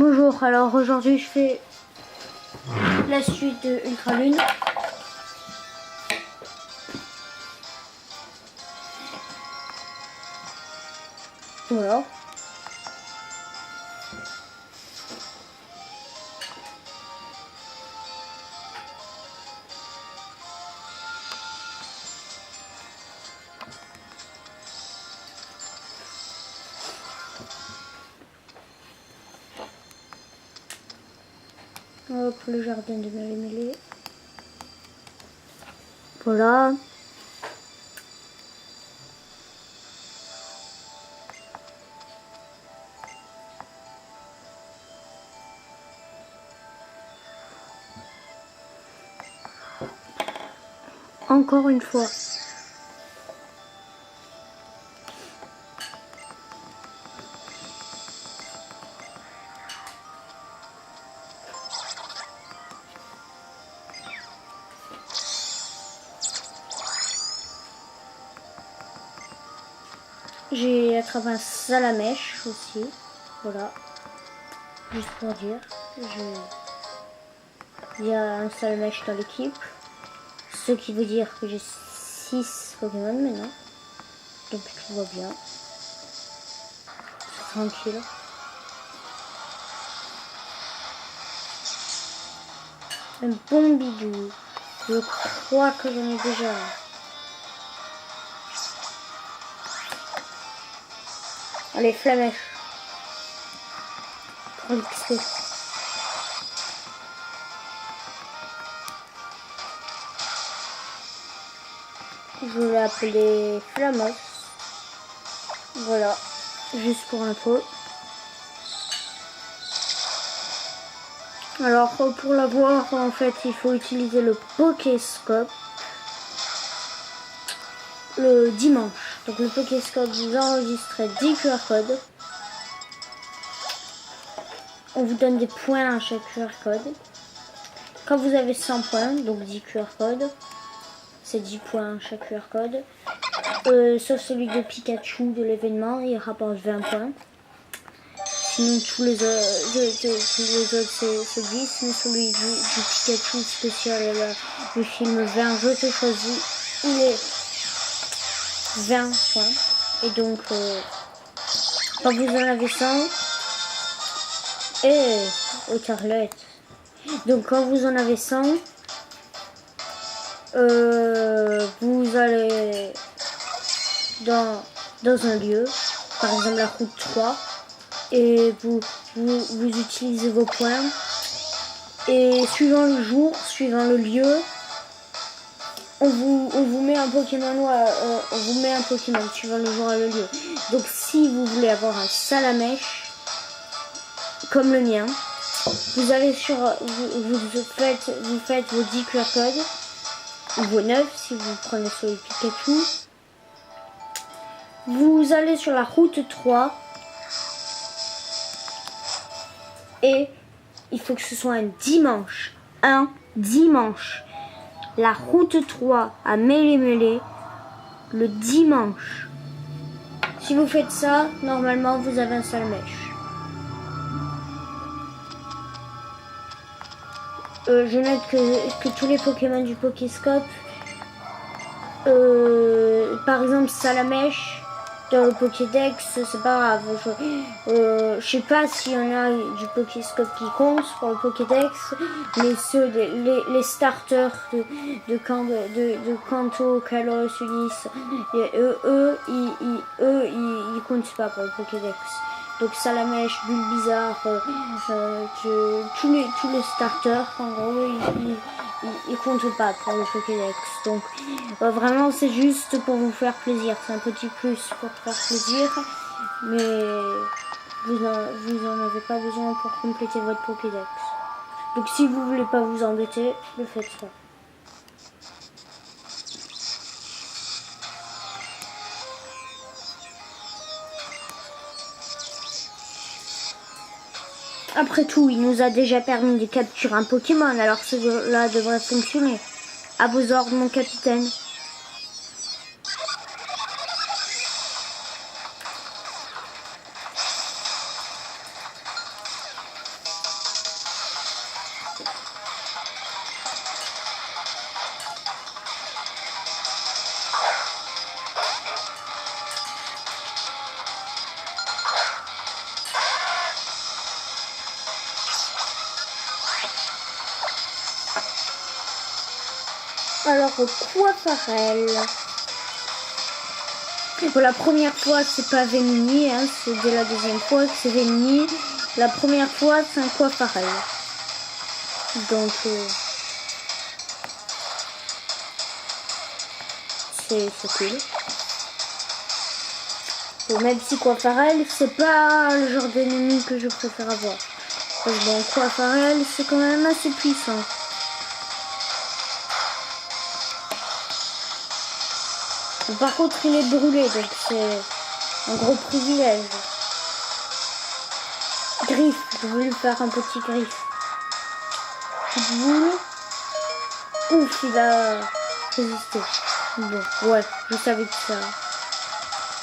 Bonjour, alors aujourd'hui je fais la suite de Ultra Lune. Voilà. Hop, le jardin de Mélie-Mélie. Voilà. Encore une fois. J'ai attrapé un salamèche aussi. Voilà. Juste pour dire. Il y a un salamèche dans l'équipe. Ce qui veut dire que j'ai 6 Pokémon maintenant. Donc tout va bien. Tranquille. Un bon bidou. Je crois que j'en ai déjà. Allez, flamèche. Pour l'XP. Je l'ai appelé Flamos. Voilà. Juste pour l'info. Alors pour l'avoir, en fait, il faut utiliser le Pokéscope le dimanche. Donc le Pokéscope, vous enregistrez 10 QR codes. On vous donne des points à chaque QR code. Quand vous avez 100 points, donc 10 QR codes, c'est 10 points à chaque QR code. Sauf celui de Pikachu de l'événement, il rapporte 20 points. Sinon tous les autres c'est 10, mais celui du Pikachu spécial, le film 20, je te choisis, il est 20 points. Et donc quand vous en avez 100, et aux tarlettes. Donc quand vous en avez 100, vous allez dans un lieu, par exemple la route 3, et vous utilisez vos points, et suivant le jour, suivant le lieu, on vous met un Pokémon, on vous met un Pokémon suivant le jour et le lieu. Donc si vous voulez avoir un salamèche comme le mien, vous allez sur vous faites vos 10 QR codes ou vos 9 si vous prenez celui de Pikachu. Vous allez sur la route 3 et il faut que ce soit un dimanche. La route 3 à Mélie-Mélie le dimanche. Si vous faites ça, normalement vous avez un salamèche. Je note que tous les Pokémon du Pokéscope, par exemple Salamèche, dans le Pokédex, c'est pas grave. Je sais pas s'il y en a du Pokéscope qui compte pour le Pokédex, mais les starters de Kanto, Kalos, Ulysse, eux, ils comptent pas pour le Pokédex. Donc Salamèche, Bulbizarre, tous les starters, en gros, ils comptent pas pour le Pokédex. Donc vraiment c'est juste pour vous faire plaisir. C'est un petit plus pour faire plaisir. Mais vous en avez pas besoin pour compléter votre Pokédex. Donc si vous voulez pas vous embêter, le faites pas. Après tout, il nous a déjà permis de capturer un Pokémon, alors cela devrait fonctionner. À vos ordres, mon capitaine. Alors, Coiffarel. Pour la première fois, c'est pas Vémini, hein, c'est dès la deuxième fois que c'est Vémini. La première fois, c'est un Coiffarel. Donc, c'est cool. Bon, même si Coiffarel, c'est pas le genre d'ennemi que je préfère avoir. Parce que bon, Coiffarel, c'est quand même assez puissant. Par contre, il est brûlé, donc c'est un gros privilège. Griffe, je veux lui faire un petit griffe. Petite boule. Ouf, il a résisté. Bon, ouais, je savais que ça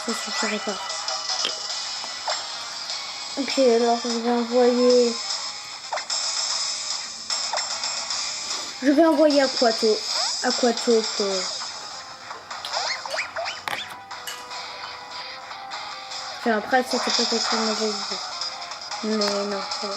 suffirait pas. Ok, alors je vais envoyer Aquato pour... Enfin, après, c'était peut-être une mauvaise idée. Mais non, ça va.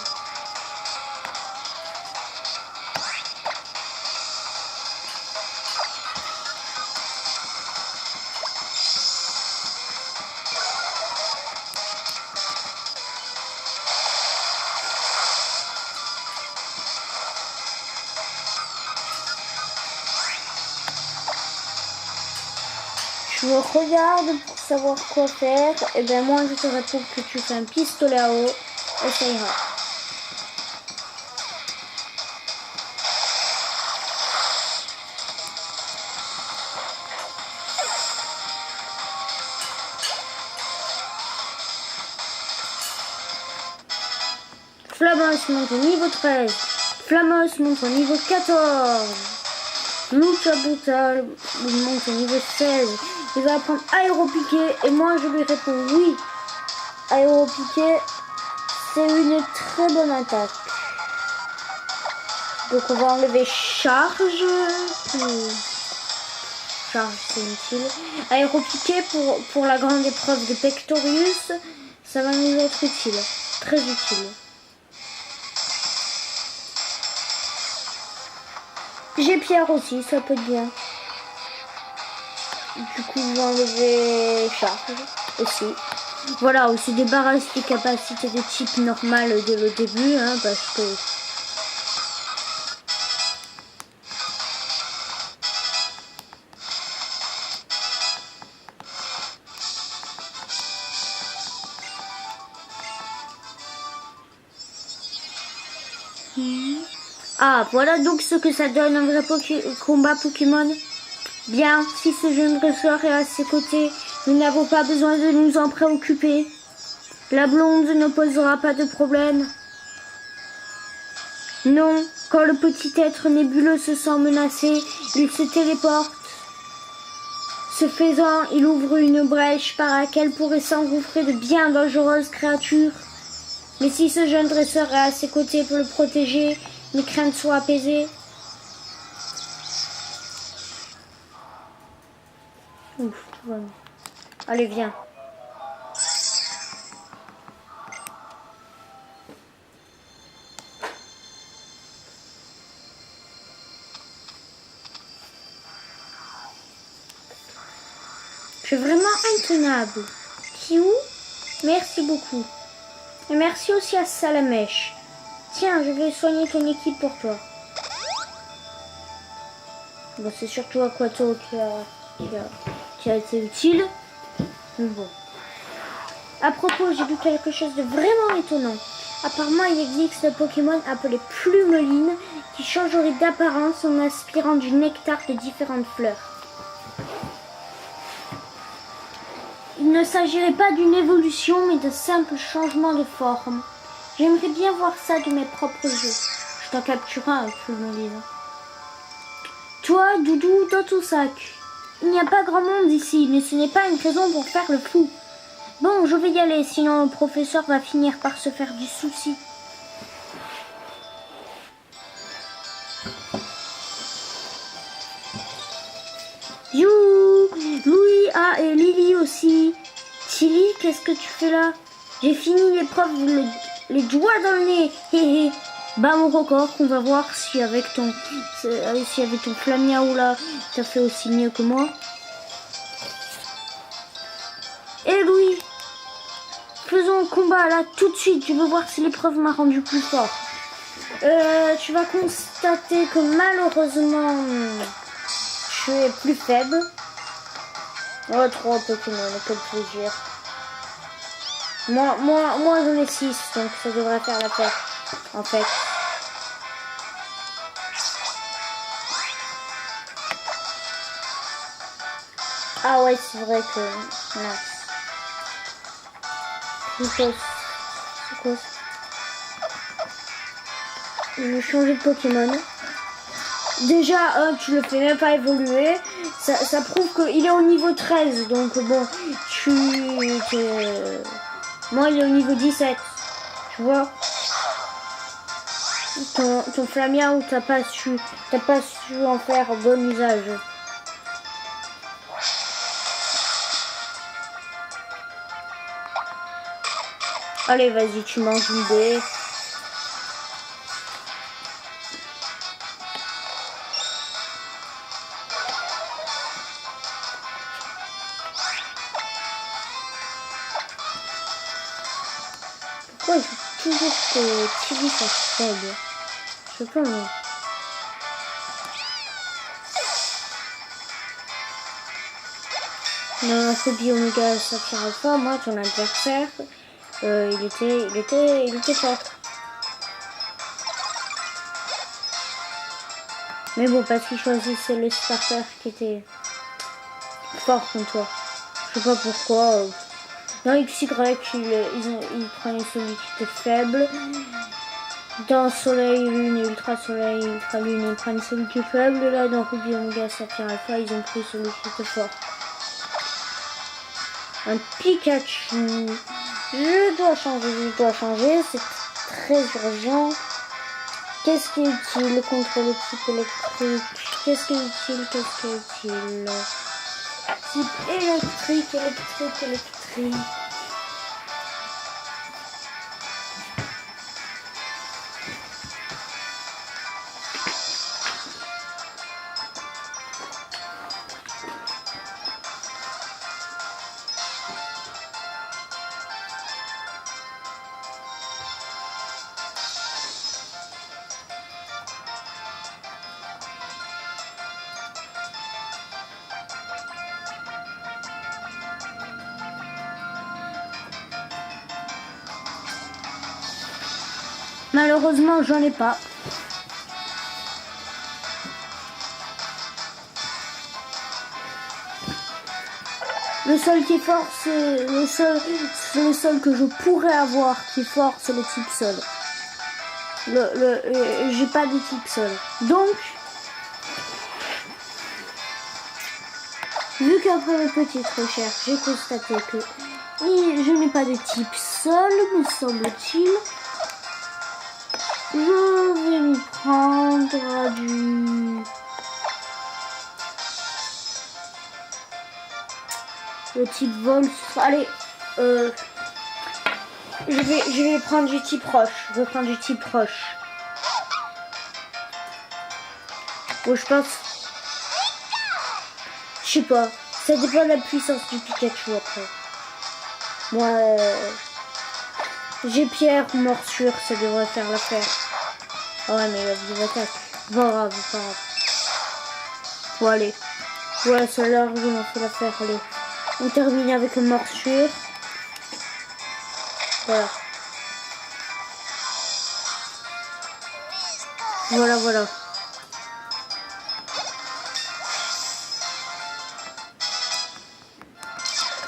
Je regarde pour savoir quoi faire. Et bien moi je te réponds que tu fais un pistolet à eau et ça ira. Flamos monte au niveau 13. Flamos monte au niveau 14. Lucha Brutal monte au niveau 16. Il va apprendre Aéropiqué et moi je lui réponds oui. Aéropiqué, c'est une très bonne attaque. Donc on va enlever Charge. Charge, c'est utile. Aéropiqué pour la grande épreuve de Pectorius, ça va nous être utile. Très utile. J'ai Pierre aussi, ça peut être bien. Du coup, je vais enlever Charge aussi. Voilà, on se débarrasse des capacités de type normal dès le début, hein, parce que... Ah, voilà donc ce que ça donne un vrai combat Pokémon. Bien, si ce jeune dresseur est à ses côtés, nous n'avons pas besoin de nous en préoccuper. La blonde ne posera pas de problème. Non, quand le petit être nébuleux se sent menacé, il se téléporte. Ce faisant, il ouvre une brèche par laquelle pourraient s'engouffrer de bien dangereuses créatures. Mais si ce jeune dresseur est à ses côtés pour le protéger, mes craintes sont apaisées. Ouf, voilà. Allez, viens. Je suis vraiment intenable. Kiou, merci beaucoup. Et merci aussi à Salamèche. Tiens, je vais soigner ton équipe pour toi. Bon, c'est surtout Aquato qui a été utile. Mais bon. À propos, j'ai vu quelque chose de vraiment étonnant. Apparemment, il existe un Pokémon appelé Plumeline qui changerait d'apparence en aspirant du nectar de différentes fleurs. Il ne s'agirait pas d'une évolution, mais de simples changements de forme. J'aimerais bien voir ça de mes propres yeux. Je t'en capturerai un Plumeline. Toi, Doudou, dans ton sac. Il n'y a pas grand monde ici, mais ce n'est pas une raison pour faire le fou. Bon, je vais y aller, sinon le professeur va finir par se faire du souci. You, Louis, et Lily aussi. Tilly, qu'est-ce que tu fais là? J'ai fini l'épreuve, les doigts dans le nez. Hé hé. bat mon record. On va voir si avec ton Flamiaou là, t'as fait aussi mieux que moi. Et Louis, faisons un combat là tout de suite. Je veux voir si l'épreuve m'a rendu plus fort. Tu vas constater que malheureusement, je suis plus faible. Oh, 3 Pokémon, quel plaisir. Moi j'en ai 6, donc ça devrait faire l'affaire, en fait. Ah ouais, c'est vrai que... Non. C'est quoi ça? Je vais changer de Pokémon. Déjà, tu le fais même pas évoluer. Ça prouve qu'il est au niveau 13. Donc bon, moi, il est au niveau 17. Tu vois? Ton Flamiaou, t'as pas su en faire bon usage. Allez, vas-y, tu manges une dé. Pourquoi il faut toujours que Tibi soit faible? Je sais pas, moi. Non, Phobie Omega Saphir Alpha, moi, ton adversaire, il était fort. Mais bon, parce qu'il choisissait le starter qui était fort contre toi. Je sais pas pourquoi. Dans XY, ils prenaient celui qui était faible. Dans Soleil, Lune et Ultra Soleil, Ultra Lune, ils prennent celui qui est faible. Là, dans Ruby Omega Saphir Alpha, ils ont pris celui qui était fort. Un Pikachu. Je dois changer, c'est très urgent. Qu'est-ce qui est utile contre le type électrique? Qu'est-ce qui est utile? Type électrique. Malheureusement, j'en ai pas. Le seul qui est fort, c'est le seul que je pourrais avoir qui est fort, c'est le type sol. J'ai pas de type sol. Donc, vu qu'après mes petites recherches, j'ai constaté que je n'ai pas de type sol, me semble-t-il. Je vais m'y prendre du... Le type vol. Allez, je vais prendre du type roche. Je vais prendre du type roche. Bon, je pense... Je sais pas. Ça dépend de la puissance du Pikachu après. Moi, j'ai pierre ou morsure, ça devrait faire l'affaire. Ah ouais, mais il a des attaques. Pas grave. Bon, allez. Voilà, ça a largement fait l'affaire. Allez. On termine avec une morsure. Voilà.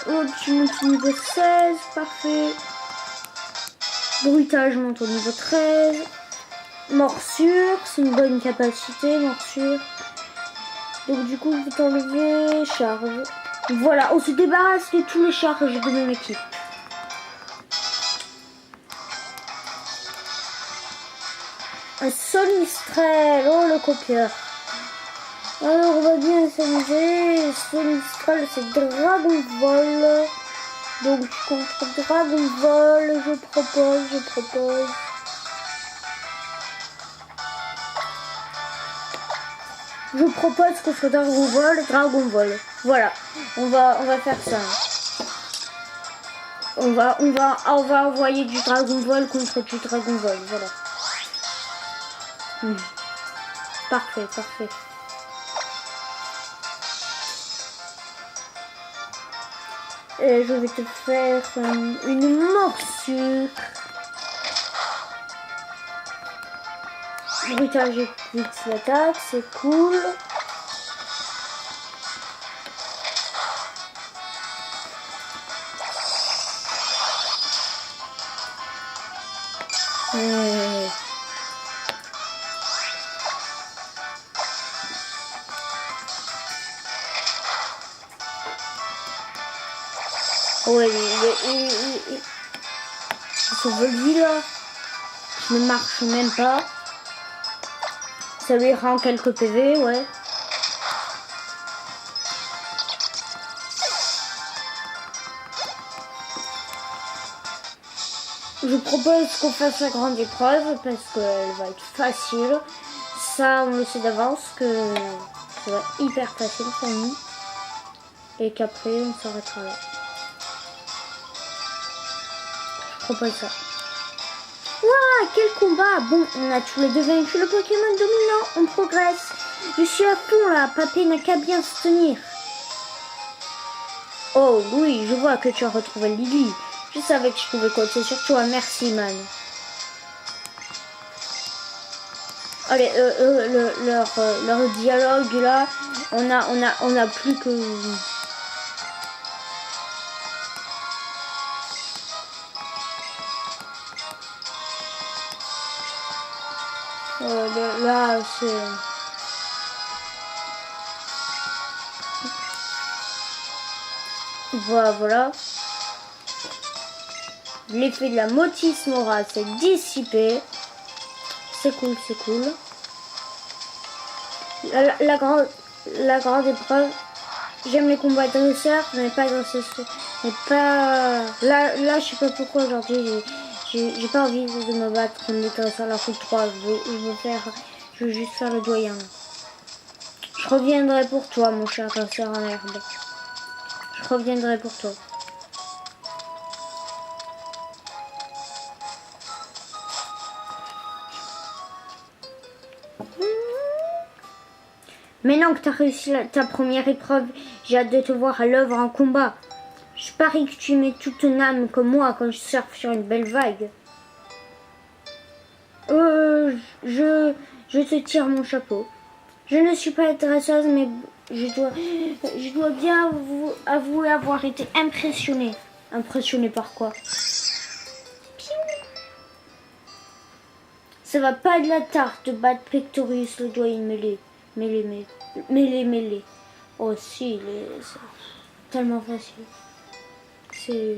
Oh, tu montes au niveau 16, parfait. Bruitage monte au niveau 13. Morsure, c'est une bonne capacité, morsure. Donc du coup, je vais t'enlever charge. Voilà, on se débarrasse de tous les charges de mon équipe. Un Solistrel, oh le copieur. Alors on va bien s'amuser. Solistrel, c'est Dragon Vol. Donc contre Dragon Vol, je propose. je propose que ce Dragon Ball. Voilà, on va faire ça. On va envoyer du Dragon Ball contre du Dragon Ball, voilà. Parfait, parfait. Et je vais te faire une morsure. Brutal, j'ai vite l'attaque, c'est cool. Ouais, ce Volvi là, je ne marche même pas. Ça lui rend quelques PV, ouais. Je propose qu'on fasse la grande épreuve parce qu'elle va être facile. Ça, on le sait d'avance que ça va être hyper facile pour nous. Et qu'après, on s'arrêtera là. Je propose ça. Waouh, quel combat! Bon, on a tous les deux vaincu le Pokémon dominant. On progresse. Je suis à fond là. Papé n'a qu'à bien se tenir. Oh oui, je vois que tu as retrouvé Lily. Je savais que je pouvais compter sur toi. Merci, man. Allez, leur dialogue là, on a plus que... là, c'est... Voilà. L'effet de la Motis Mora s'est dissipé. C'est cool, c'est cool. La grande épreuve. J'aime les combats dresseurs, mais pas dresseurs. Mais pas... Là, je sais pas pourquoi aujourd'hui, j'ai pas envie de me battre contre les dresseurs la route 3. Je veux juste faire le doyen. Je reviendrai pour toi, mon cher dresseur en herbe. Je reviendrai pour toi. Maintenant que tu as réussi ta première épreuve, j'ai hâte de te voir à l'œuvre en combat. Je parie que tu mets toute ton âme comme moi quand je surfe sur une belle vague. Je te tire mon chapeau. Je ne suis pas dresseuse, mais je dois bien avouer avoir été impressionnée. Impressionnée par quoi? Ça va pas de la tarte de battre Pectorius le doigt mêlé. Mêlé. Oh si, c'est tellement facile. C'est...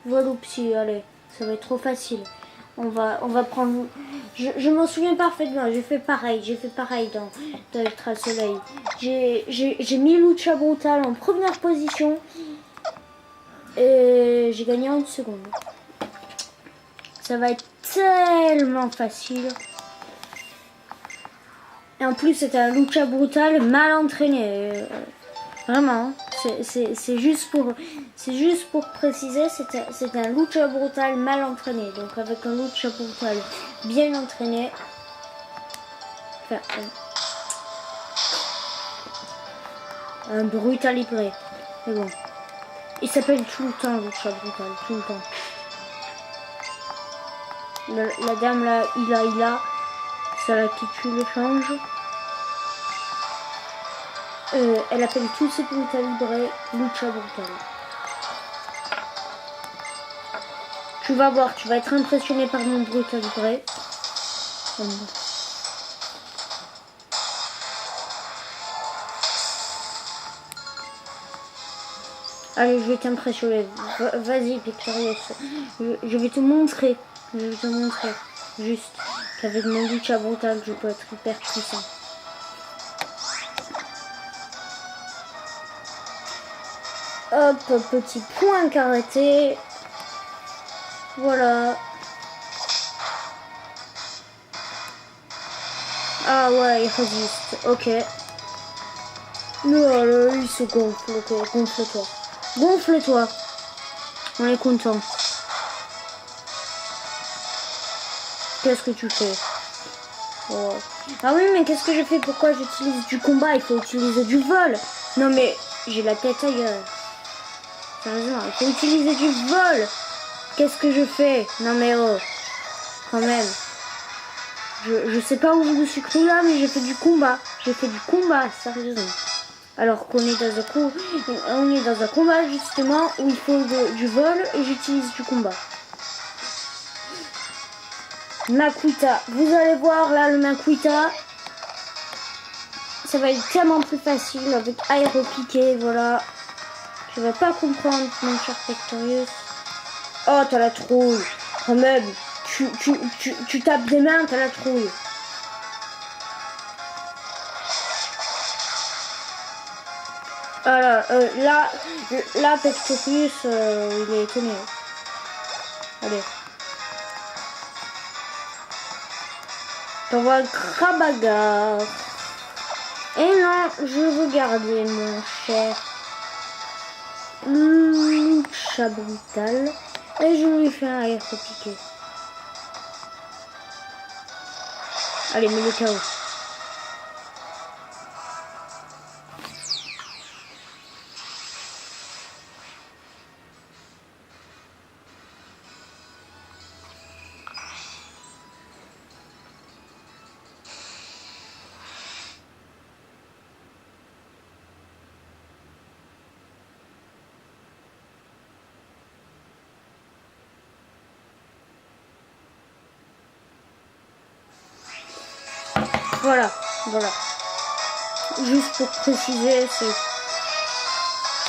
Voilà, psy, allez, ça va être trop facile. On va prendre... Je m'en souviens parfaitement, j'ai fait pareil dans Ultra Soleil. J'ai mis Lucha Brutal en première position. Et j'ai gagné en 1 seconde. Ça va être tellement facile. Et en plus, c'est un Lucha Brutal mal entraîné. Vraiment, c'est juste pour préciser, c'est un Lucha Brutal mal entraîné. Donc avec un Lucha Brutal bien entraîné. Enfin, un Brutal Libre. Mais bon. Il s'appelle tout le temps Lucha Brutal, tout le temps. La dame là, Ila, c'est là qui tue le change. Elle appelle tous ses Brutal Libre Lucha Brutal. Tu vas voir, tu vas être impressionné par mon Brutal Libre. Allez, je vais t'impressionner. Vas-y, Pictorius. Je vais te montrer. Juste qu'avec mon Lucha Brutal, je peux être hyper puissant. Hop, petit point karaté. Voilà. Ah ouais, il résiste. Ok. Non, là, il se gonfle. Ok, gonfle-toi. Gonfle-toi. On est content. Qu'est-ce que tu fais? Oh. Ah oui, mais qu'est-ce que je fais? Pourquoi j'utilise du combat? Il faut utiliser du vol. Non mais, j'ai la tête ailleurs. Sérieusement, il faut utiliser du vol. Qu'est-ce que je fais? Non mais oh, quand même. Je sais pas où je me suis cru là, mais j'ai fait du combat. J'ai fait du combat, sérieusement. Alors qu'on est dans un coup, on est dans un combat justement où il faut du vol et j'utilise du combat. Makuita, vous allez voir là le Makuita, ça va être tellement plus facile avec aéropiqué, voilà. Tu vas pas comprendre mon cher Pectorius. Oh t'as la trouille, quand même, tu tapes des mains, t'as la trouille. Alors là Pectorius il est étonné. Allez. T'envoies le Krabagar. Et non, je veux garder mon cher Lucha Brutal. Et je lui fais un aéropiqué. Allez, mets le KO. Voilà, voilà. Juste pour préciser, c'est...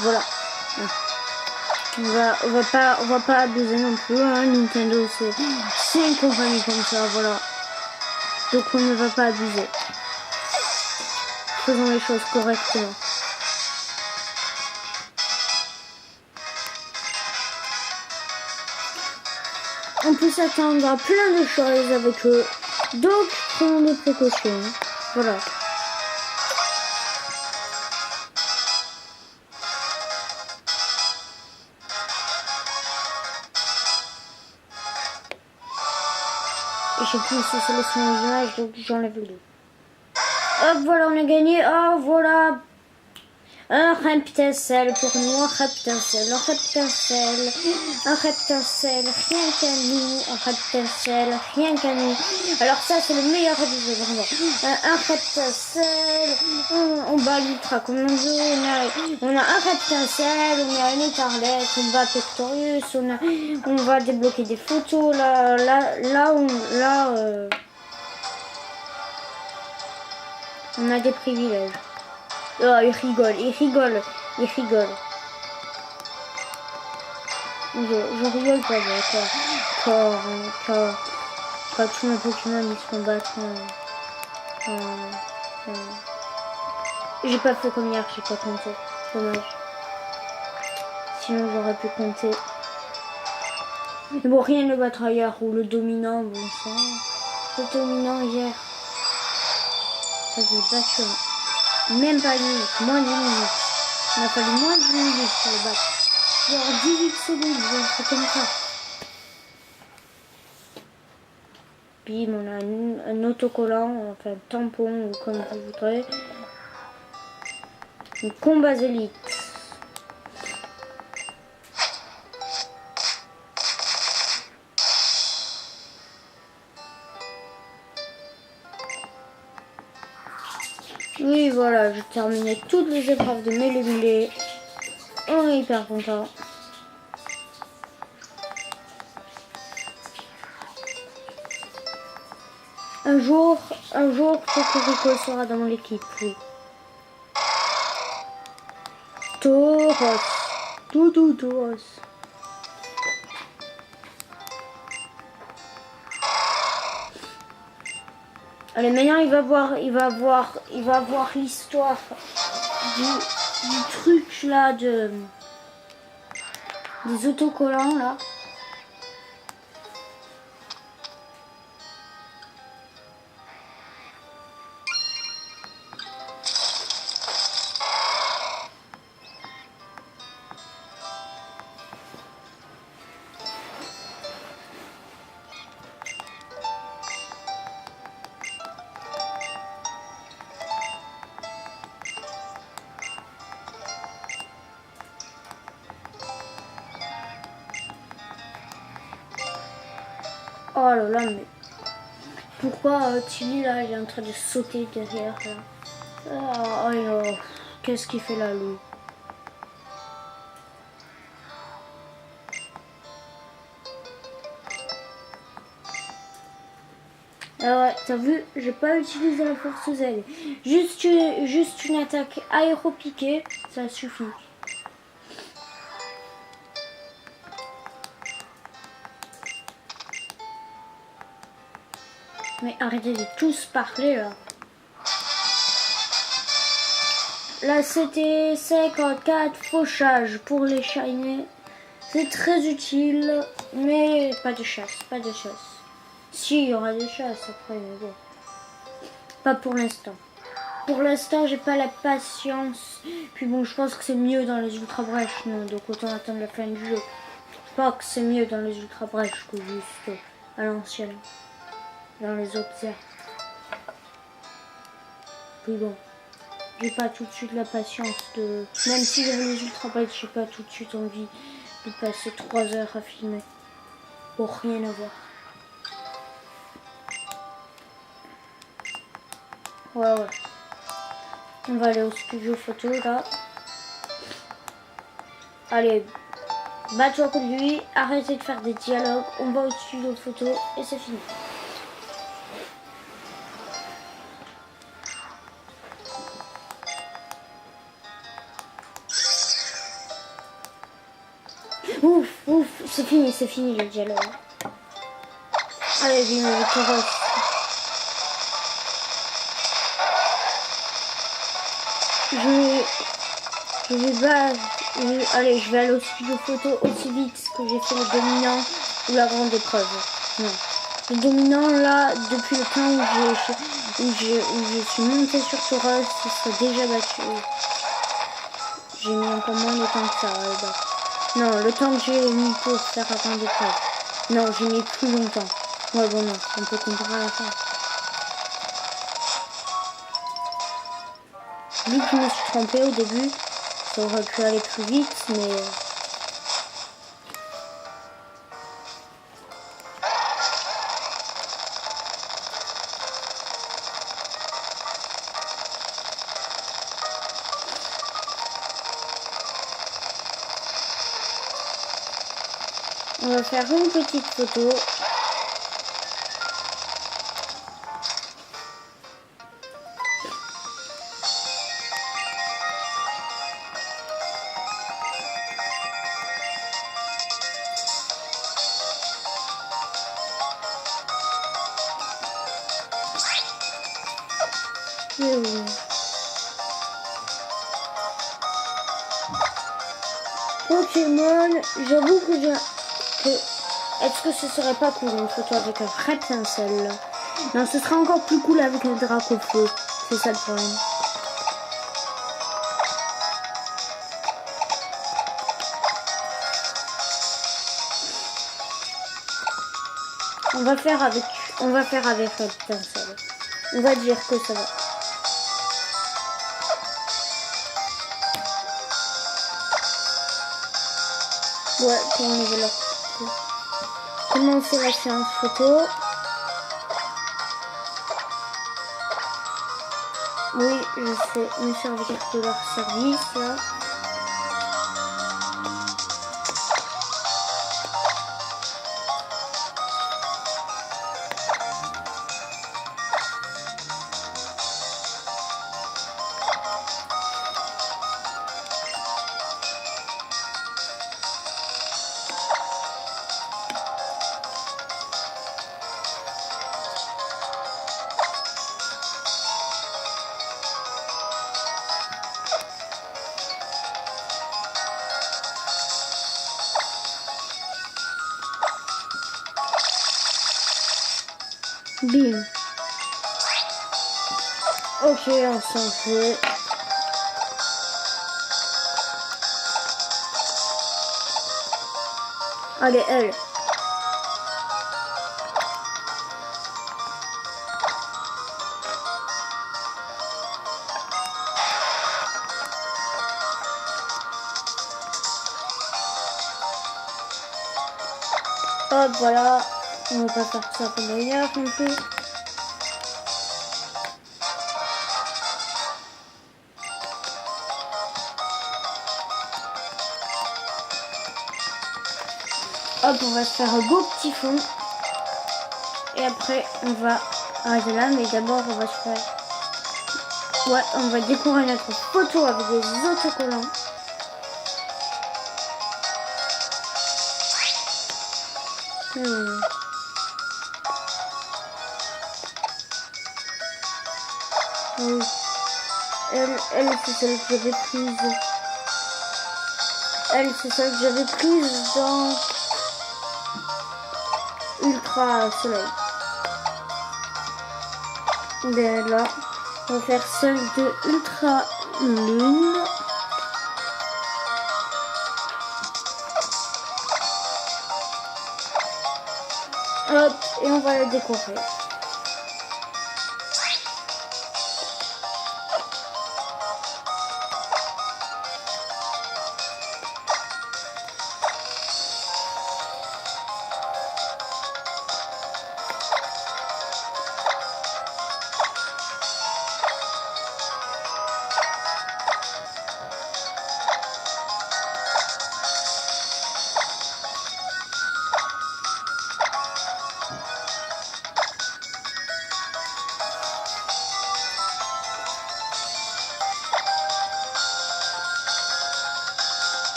Voilà. On va pas abuser non plus, hein. Nintendo, c'est une compagnie comme ça, voilà. Donc on ne va pas abuser. Faisons les choses correctement. On peut s'attendre à plein de choses avec eux. Donc, prenons des précautions. Voilà. Et je sais plus si c'est le son image, donc j'enlève le dos. Hop, voilà, on a gagné. Oh, voilà. Un reptile pour nous, un reptile, rien qu'à nous, un reptile, rien qu'à nous. Alors ça c'est le meilleur des jeux, vraiment. Un reptile, on bat l'ultra commando, on a un reptile, on a une étarlette, on bat Pectorius, on va débloquer des photos, on a des privilèges. Oh, il rigole. Je rigole pas, quand tous mes Pokémon ils se combattent. J'ai pas fait comme hier, j'ai pas compté. Dommage. Sinon j'aurais pu compter. Mais bon, rien ne battra hier, ou le dominant, bon sang. Le dominant hier. Ça j'ai battu. Même pas 10 minutes, moins de 10 minutes. Il m'a fallu moins de 10 minutes pour le battre. Genre 18 secondes, c'est comme ça. Bim, on a un autocollant, enfin un tampon, ou comme vous voudrez. Une combat élite. Oui, voilà, j'ai terminé toutes les épreuves de mêlée. On est hyper content. Un jour, Cocorico sera dans mon équipe, oui. Tauros. Tauros. Allez, maintenant il va voir l'histoire du truc là des autocollants là. Oh là là, mais pourquoi Tilly là, il est en train de sauter derrière là. Oh, oh, qu'est-ce qu'il fait là, lui? Ah ouais, t'as vu, j'ai pas utilisé la force Z. Juste une attaque aéropiquée, ça suffit. Mais arrêtez de tous parler là. Là c'était 54 fauchage pour les shiny. C'est très utile, mais pas de chasse, pas de chasse. Si, il y aura des chasses après, mais bon. Pas pour l'instant. Pour l'instant, j'ai pas la patience. Puis bon, je pense que c'est mieux dans les ultra brèches, non, donc autant attendre la fin du jeu. Je crois que c'est mieux dans les ultra brèches que juste à l'ancienne. Dans les autres airs. Puis bon, j'ai pas tout de suite la patience de... Même si j'avais les ultra brèches, j'ai pas tout de suite envie de passer 3 heures à filmer. Pour rien avoir. Ouais. On va aller au studio photo là. Allez, bats-toi contre lui, arrêtez de faire des dialogues, on va au studio photo et c'est fini. Ouf, c'est fini le dialogue. Allez, viens le Tauros. Allez, je vais aller au studio photo aussi vite que j'ai fait le dominant ou la grande épreuve. Non. Le dominant, là, depuis le temps où je suis montée sur Tauros, ce serait déjà battu. J'ai mis encore moins de temps que ça à le battre. Non, le temps que j'ai mis pour faire la grande épreuve. Non, j'ai mis plus longtemps. Ouais, bon, non, on peut comparer à la fin. Vu que je me suis trompée au début, ça aurait pu aller plus vite, mais... On va faire une petite photo. Pokémon, j'avoue que est-ce que ce serait pas cool une photo avec un vrai pincel? Non, ce serait encore plus cool avec un Dracofeu. C'est ça le problème. On va faire avec un pincel. On va dire que ça va. Ouais, pour enlever leur photo. Commencer la séance photo. Oui, je sais me servir de leur service là. Bim. Ok, on s'en fait. Allez, elle. Hop, voilà. On va pas faire ça pendant une heure non plus. Hop, on va se faire un beau petit fond. Et après, on va arrêter là. Mais d'abord, on va se faire... Ouais, on va décorer notre photo avec des autocollants. Oui. Elle c'est celle que j'avais prise. Elle, c'est celle que j'avais prise dans Ultra Soleil. Et là, on va faire celle de Ultra Lune. Hop, et on va la décorer.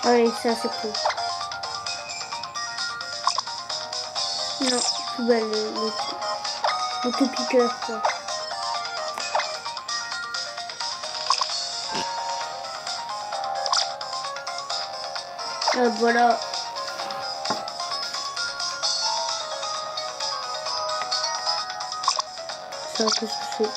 Allez, ça c'est cool. Non, poubelle, le tout piqueur quoi. Voilà. Ça, qu'est-ce que c'est?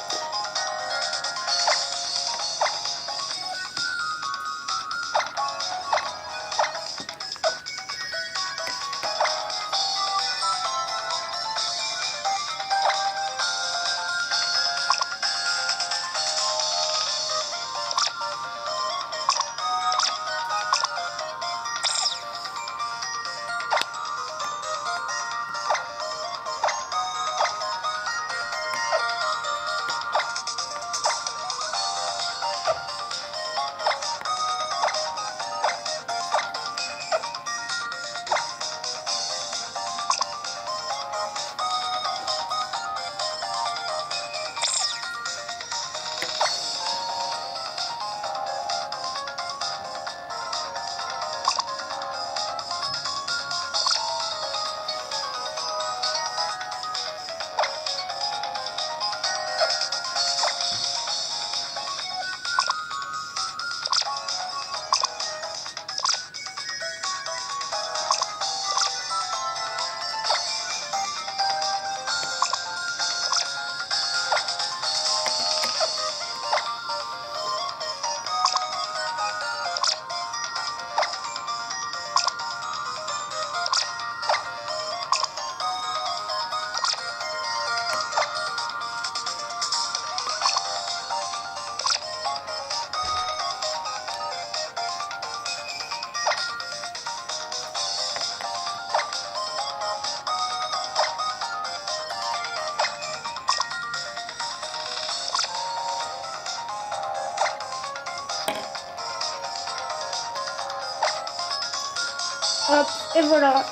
Hop, et voilà.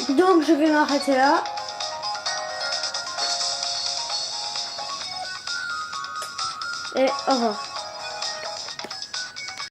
Donc je vais m'arrêter là. Et au revoir.